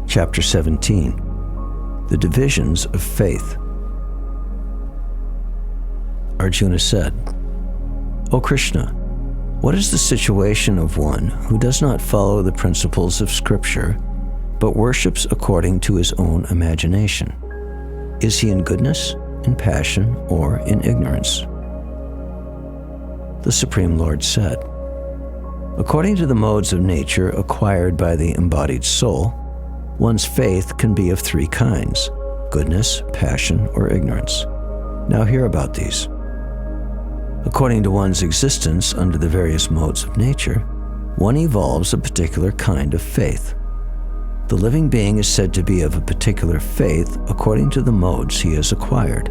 Chapter 17. The Divisions of Faith. Arjuna said, O Krishna, what is the situation of one who does not follow the principles of Scripture, but worships according to his own imagination? Is he in goodness, in passion, or in ignorance? The Supreme Lord said, according to the modes of nature acquired by the embodied soul, one's faith can be of three kinds: goodness, passion, or ignorance. Now hear about these. According to one's existence under the various modes of nature, one evolves a particular kind of faith. The living being is said to be of a particular faith according to the modes he has acquired.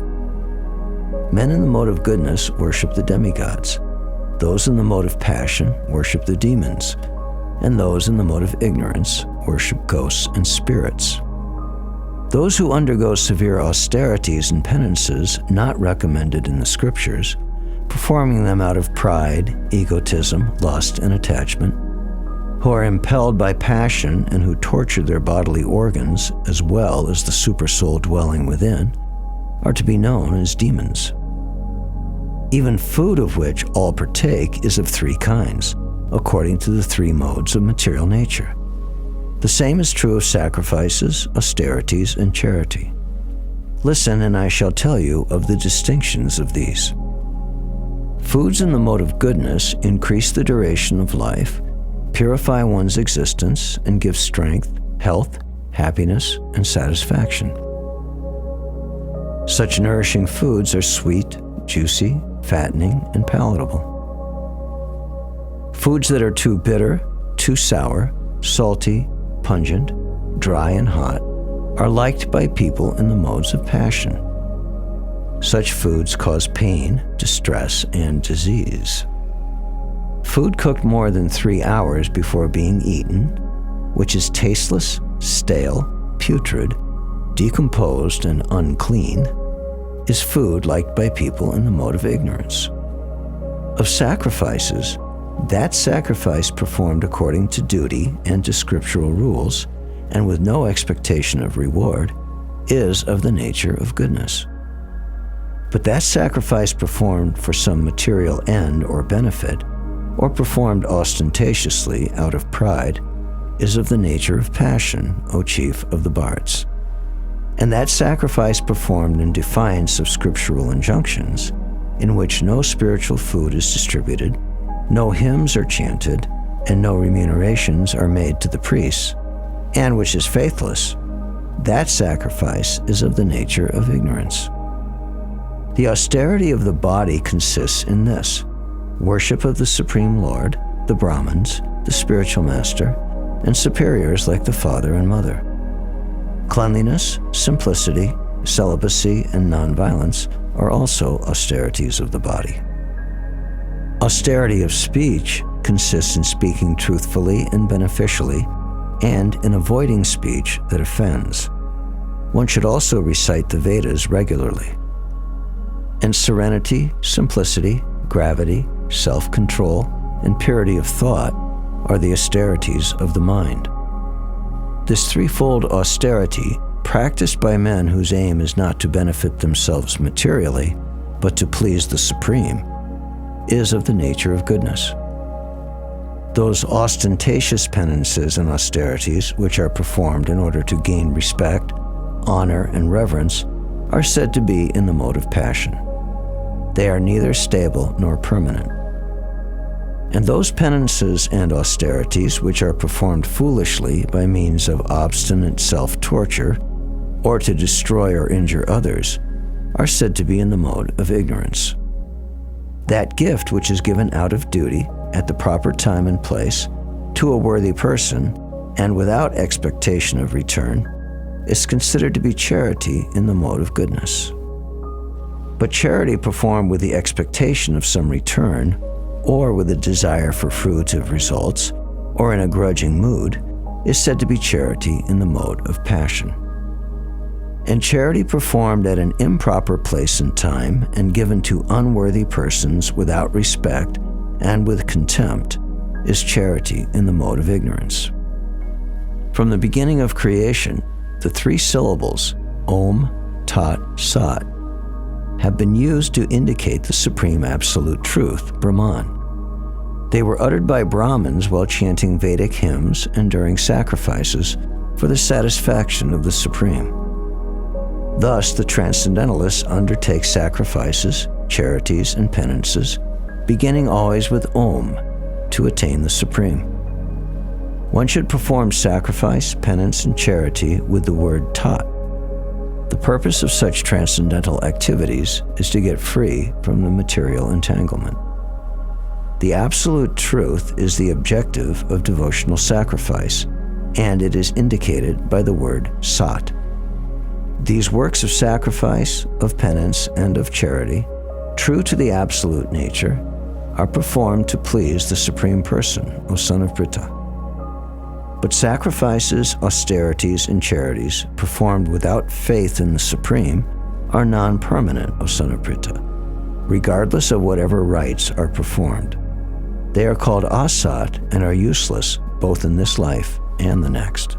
Men in the mode of goodness worship the demigods. Those in the mode of passion worship the demons, and those in the mode of ignorance worship ghosts and spirits. Those who undergo severe austerities and penances not recommended in the Scriptures, performing them out of pride, egotism, lust, and attachment, who are impelled by passion and who torture their bodily organs as well as the supersoul dwelling within, are to be known as demons. Even food of which all partake is of three kinds, according to the three modes of material nature. The same is true of sacrifices, austerities, and charity. Listen, and I shall tell you of the distinctions of these. Foods in the mode of goodness increase the duration of life, purify one's existence, and give strength, health, happiness, and satisfaction. Such nourishing foods are sweet, juicy, fattening, and palatable. Foods that are too bitter, too sour, salty, pungent, dry, and hot are liked by people in the modes of passion. Such foods cause pain, distress, and disease. Food cooked more than 3 hours before being eaten, which is tasteless, stale, putrid, decomposed, and unclean, is food liked by people in the mode of ignorance. Of sacrifices, that sacrifice performed according to duty and to scriptural rules, and with no expectation of reward, is of the nature of goodness. But that sacrifice performed for some material end or benefit, or performed ostentatiously out of pride, is of the nature of passion, O chief of the bards. And that sacrifice performed in defiance of scriptural injunctions, in which no spiritual food is distributed, no hymns are chanted, and no remunerations are made to the priests, and which is faithless, that sacrifice is of the nature of ignorance. The austerity of the body consists in this: worship of the Supreme Lord, the Brahmins, the spiritual master, and superiors like the father and mother. Cleanliness, simplicity, celibacy, and nonviolence are also austerities of the body. Austerity of speech consists in speaking truthfully and beneficially, and in avoiding speech that offends. One should also recite the Vedas regularly. And serenity, simplicity, gravity, self-control, and purity of thought are the austerities of the mind. This threefold austerity, practiced by men whose aim is not to benefit themselves materially, but to please the Supreme, is of the nature of goodness. Those ostentatious penances and austerities which are performed in order to gain respect, honor, and reverence are said to be in the mode of passion. They are neither stable nor permanent. And those penances and austerities which are performed foolishly by means of obstinate self-torture, or to destroy or injure others, are said to be in the mode of ignorance. That gift which is given out of duty, at the proper time and place, to a worthy person, and without expectation of return, is considered to be charity in the mode of goodness. But charity performed with the expectation of some return, or with a desire for fruitive results, or in a grudging mood, is said to be charity in the mode of passion. And charity performed at an improper place and time, and given to unworthy persons without respect and with contempt, is charity in the mode of ignorance. From the beginning of creation, the 3 syllables, Om, Tat, Sat, have been used to indicate the supreme absolute truth, Brahman. They were uttered by Brahmins while chanting Vedic hymns and during sacrifices for the satisfaction of the Supreme. Thus, the Transcendentalists undertake sacrifices, charities, and penances, beginning always with Om, to attain the Supreme. One should perform sacrifice, penance, and charity with the word Tat. The purpose of such transcendental activities is to get free from the material entanglement. The absolute truth is the objective of devotional sacrifice, and it is indicated by the word Sat. These works of sacrifice, of penance, and of charity, true to the absolute nature, are performed to please the Supreme Person, O son of Pritha. But sacrifices, austerities, and charities performed without faith in the Supreme are non-permanent, O son of Pritha, regardless of whatever rites are performed. They are called asat and are useless both in this life and the next.